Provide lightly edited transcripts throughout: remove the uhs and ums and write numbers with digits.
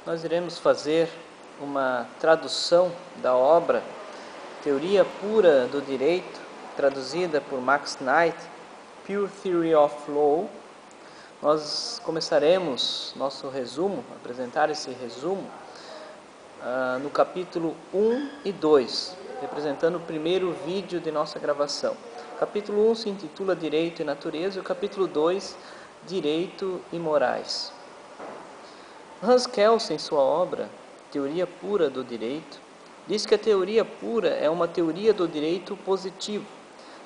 Nós iremos fazer uma tradução da obra Teoria Pura do Direito, traduzida por Max Knight, Pure Theory of Law. Nós começaremos nosso resumo, apresentar esse resumo, no capítulo 1 e 2, representando o primeiro vídeo de nossa gravação. O capítulo 1 se intitula Direito e Natureza e o capítulo 2, Direito e Morais. Hans Kelsen, em sua obra Teoria Pura do Direito, diz que a teoria pura é uma teoria do direito positivo,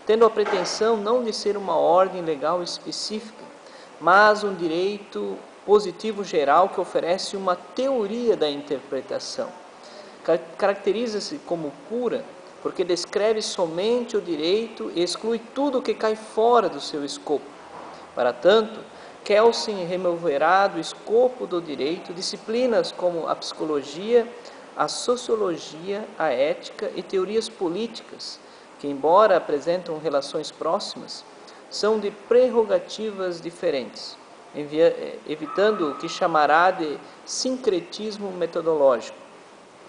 tendo a pretensão não de ser uma ordem legal específica, mas um direito positivo geral que oferece uma teoria da interpretação. Caracteriza-se como pura porque descreve somente o direito e exclui tudo que cai fora do seu escopo. Para tanto, Kelsen removerá do escopo do direito disciplinas como a psicologia, a sociologia, a ética e teorias políticas, que, embora apresentam relações próximas, são de prerrogativas diferentes, evitando o que chamará de sincretismo metodológico,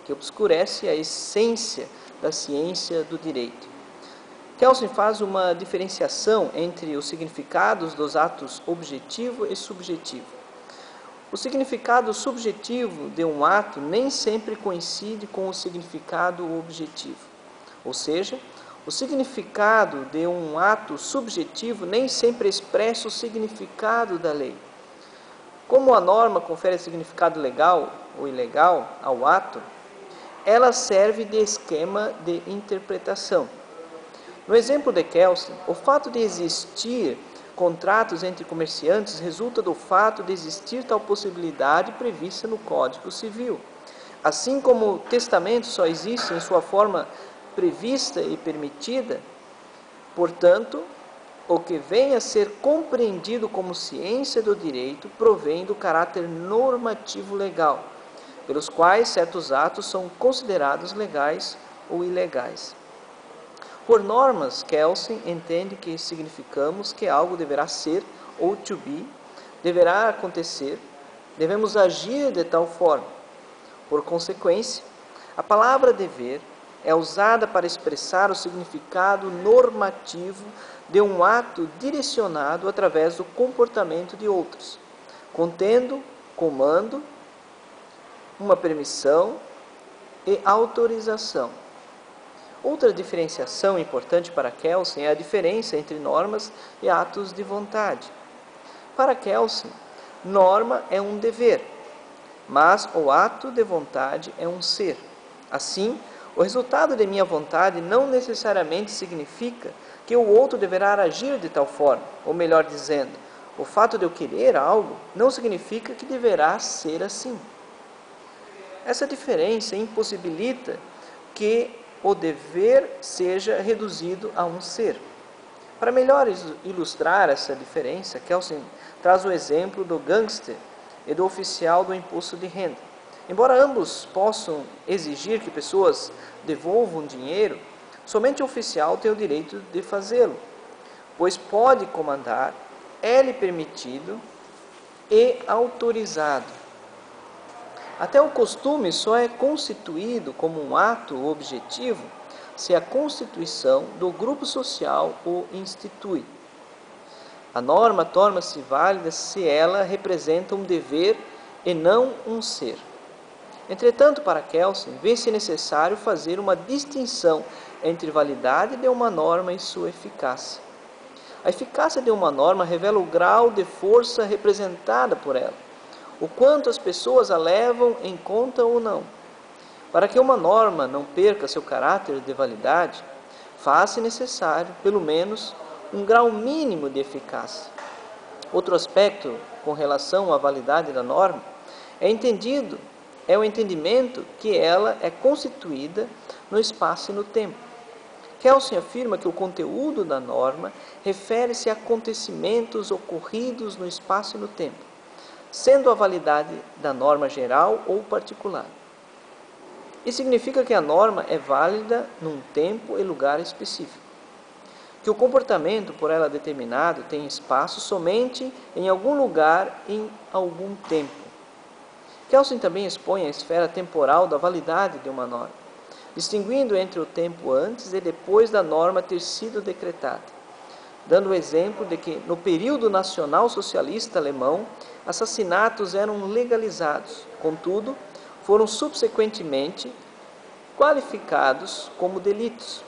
que obscurece a essência da ciência do direito. Kelsen faz uma diferenciação entre os significados dos atos objetivo e subjetivo. O significado subjetivo de um ato nem sempre coincide com o significado objetivo. Ou seja, o significado de um ato subjetivo nem sempre expressa o significado da lei. Como a norma confere significado legal ou ilegal ao ato, ela serve de esquema de interpretação. No exemplo de Kelsen, o fato de existir contratos entre comerciantes resulta do fato de existir tal possibilidade prevista no Código Civil. Assim como o testamento só existe em sua forma prevista e permitida, portanto, o que vem a ser compreendido como ciência do direito provém do caráter normativo legal, pelos quais certos atos são considerados legais ou ilegais. Por normas, Kelsen entende que significamos que algo deverá ser ou to be, deverá acontecer, devemos agir de tal forma. Por consequência, a palavra dever é usada para expressar o significado normativo de um ato direcionado através do comportamento de outros, contendo comando, uma permissão e autorização. Outra diferenciação importante para Kelsen é a diferença entre normas e atos de vontade. Para Kelsen, norma é um dever, mas o ato de vontade é um ser. Assim, o resultado de minha vontade não necessariamente significa que o outro deverá agir de tal forma, ou melhor dizendo, o fato de eu querer algo não significa que deverá ser assim. Essa diferença impossibilita que o dever seja reduzido a um ser. Para melhor ilustrar essa diferença, Kelsen traz o exemplo do gangster e do oficial do imposto de renda. Embora ambos possam exigir que pessoas devolvam dinheiro, somente o oficial tem o direito de fazê-lo, pois pode comandar, é-lhe permitido e autorizado. Até o costume só é constituído como um ato objetivo se a constituição do grupo social o institui. A norma torna-se válida se ela representa um dever e não um ser. Entretanto, para Kelsen, vê-se necessário fazer uma distinção entre validade de uma norma e sua eficácia. A eficácia de uma norma revela o grau de força representada por ela, o quanto as pessoas a levam em conta ou não. Para que uma norma não perca seu caráter de validade, faz-se necessário, pelo menos, um grau mínimo de eficácia. Outro aspecto com relação à validade da norma é o entendimento que ela é constituída no espaço e no tempo. Kelsen afirma que o conteúdo da norma refere-se a acontecimentos ocorridos no espaço e no tempo, sendo a validade da norma geral ou particular. Isso significa que a norma é válida num tempo e lugar específico, que o comportamento por ela determinado tem espaço somente em algum lugar em algum tempo, Kelsen também expõe a esfera temporal da validade de uma norma, distinguindo entre o tempo antes e depois da norma ter sido decretada, dando o exemplo de que no período nacional-socialista alemão, assassinatos eram legalizados, contudo, foram subsequentemente qualificados como delitos.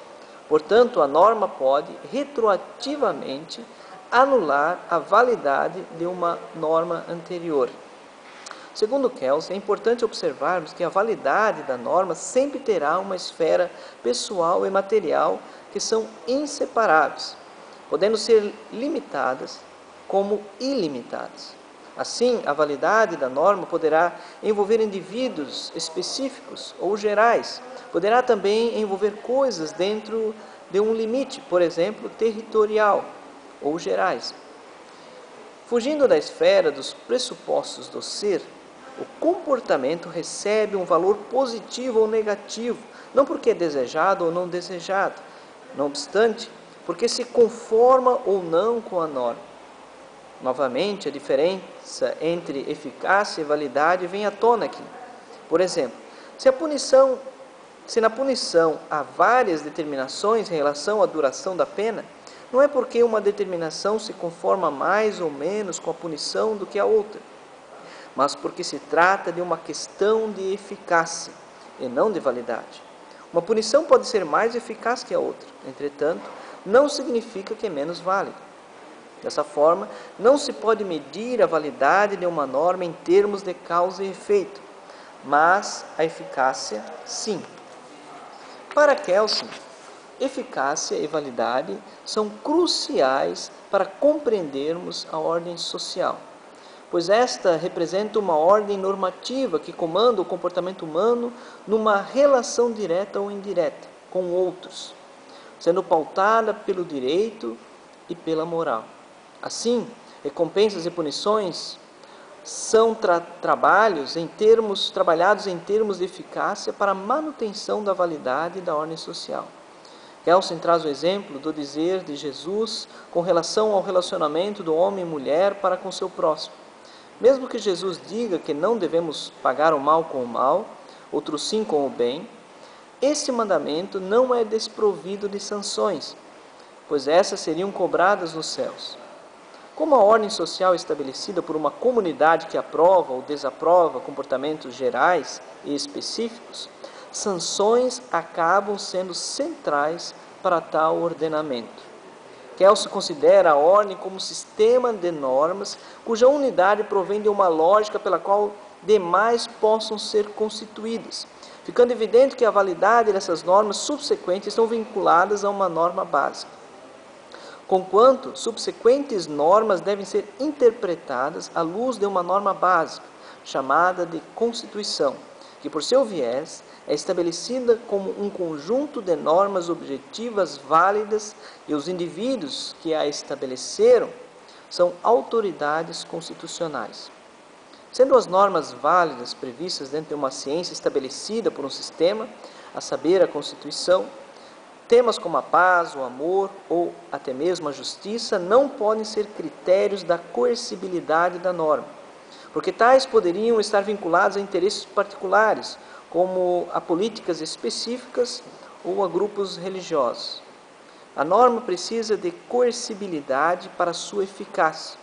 Portanto, a norma pode, retroativamente, anular a validade de uma norma anterior. Segundo Kelsen, é importante observarmos que a validade da norma sempre terá uma esfera pessoal e material que são inseparáveis, podendo ser limitadas como ilimitadas. Assim, a validade da norma poderá envolver indivíduos específicos ou gerais, poderá também envolver coisas dentro de um limite, por exemplo, territorial ou gerais. Fugindo da esfera dos pressupostos do ser, o comportamento recebe um valor positivo ou negativo, não porque é desejado ou não desejado, não obstante, porque se conforma ou não com a norma. Novamente, a diferença entre eficácia e validade vem à tona aqui. Por exemplo, se na punição há várias determinações em relação à duração da pena, não é porque uma determinação se conforma mais ou menos com a punição do que a outra, mas porque se trata de uma questão de eficácia e não de validade. Uma punição pode ser mais eficaz que a outra, entretanto, não significa que é menos válida. Dessa forma, não se pode medir a validade de uma norma em termos de causa e efeito, mas a eficácia, sim. Para Kelsen, eficácia e validade são cruciais para compreendermos a ordem social, pois esta representa uma ordem normativa que comanda o comportamento humano numa relação direta ou indireta com outros, sendo pautada pelo direito e pela moral. Assim, recompensas e punições são trabalhados em termos de eficácia para a manutenção da validade da ordem social. Kelsen traz o exemplo do dizer de Jesus com relação ao relacionamento do homem e mulher para com seu próximo. Mesmo que Jesus diga que não devemos pagar o mal com o mal, outro sim com o bem, esse mandamento não é desprovido de sanções, pois essas seriam cobradas nos céus. Como a ordem social é estabelecida por uma comunidade que aprova ou desaprova comportamentos gerais e específicos, sanções acabam sendo centrais para tal ordenamento. Kelsen considera a ordem como um sistema de normas cuja unidade provém de uma lógica pela qual demais possam ser constituídas, ficando evidente que a validade dessas normas subsequentes estão vinculadas a uma norma básica. Conquanto subsequentes normas devem ser interpretadas à luz de uma norma básica, chamada de Constituição, que por seu viés é estabelecida como um conjunto de normas objetivas válidas e os indivíduos que a estabeleceram são autoridades constitucionais. Sendo as normas válidas previstas dentro de uma ciência estabelecida por um sistema, a saber, a Constituição, temas como a paz, o amor ou até mesmo a justiça não podem ser critérios da coercibilidade da norma, porque tais poderiam estar vinculados a interesses particulares, como a políticas específicas ou a grupos religiosos. A norma precisa de coercibilidade para sua eficácia,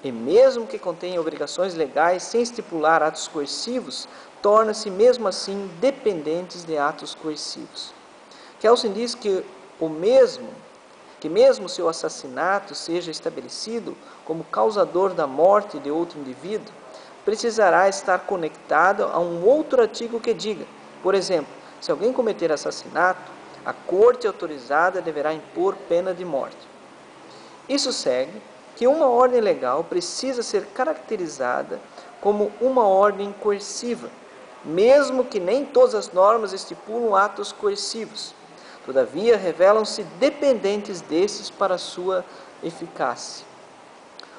e mesmo que contenha obrigações legais sem estipular atos coercivos, torna-se mesmo assim dependentes de atos coercivos. Kelsen diz que mesmo se o assassinato seja estabelecido como causador da morte de outro indivíduo, precisará estar conectado a um outro artigo que diga, por exemplo, se alguém cometer assassinato, a corte autorizada deverá impor pena de morte. Isso segue que uma ordem legal precisa ser caracterizada como uma ordem coerciva, mesmo que nem todas as normas estipulam atos coercivos. Todavia, revelam-se dependentes desses para sua eficácia.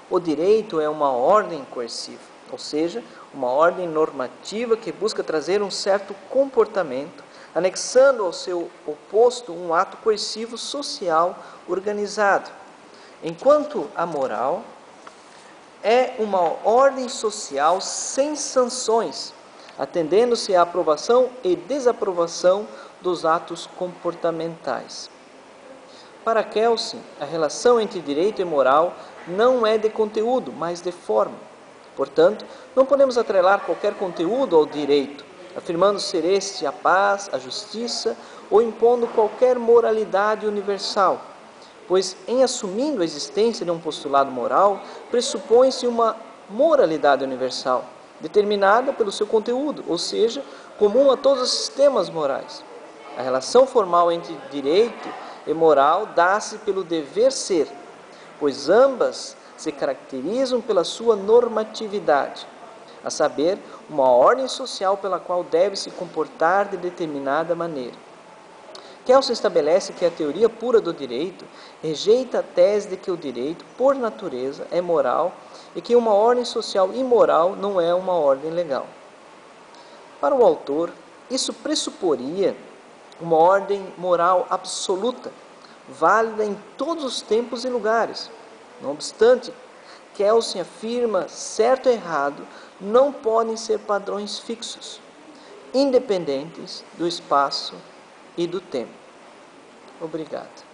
O direito é uma ordem coerciva, ou seja, uma ordem normativa que busca trazer um certo comportamento, anexando ao seu oposto um ato coercivo social organizado. Enquanto a moral é uma ordem social sem sanções, atendendo-se à aprovação e desaprovação dos atos comportamentais. Para Kelsen, a relação entre direito e moral não é de conteúdo, mas de forma. Portanto, não podemos atrelar qualquer conteúdo ao direito, afirmando ser este a paz, a justiça ou impondo qualquer moralidade universal, pois em assumindo a existência de um postulado moral, pressupõe-se uma moralidade universal, determinada pelo seu conteúdo, ou seja, comum a todos os sistemas morais. A relação formal entre direito e moral dá-se pelo dever ser, pois ambas se caracterizam pela sua normatividade, a saber, uma ordem social pela qual deve se comportar de determinada maneira. Kelsen estabelece que a teoria pura do direito rejeita a tese de que o direito, por natureza, é moral e que uma ordem social imoral não é uma ordem legal. Para o autor, isso pressuporia uma ordem moral absoluta, válida em todos os tempos e lugares. Não obstante, Kelsen afirma certo e errado não podem ser padrões fixos, independentes do espaço e do tempo. Obrigado.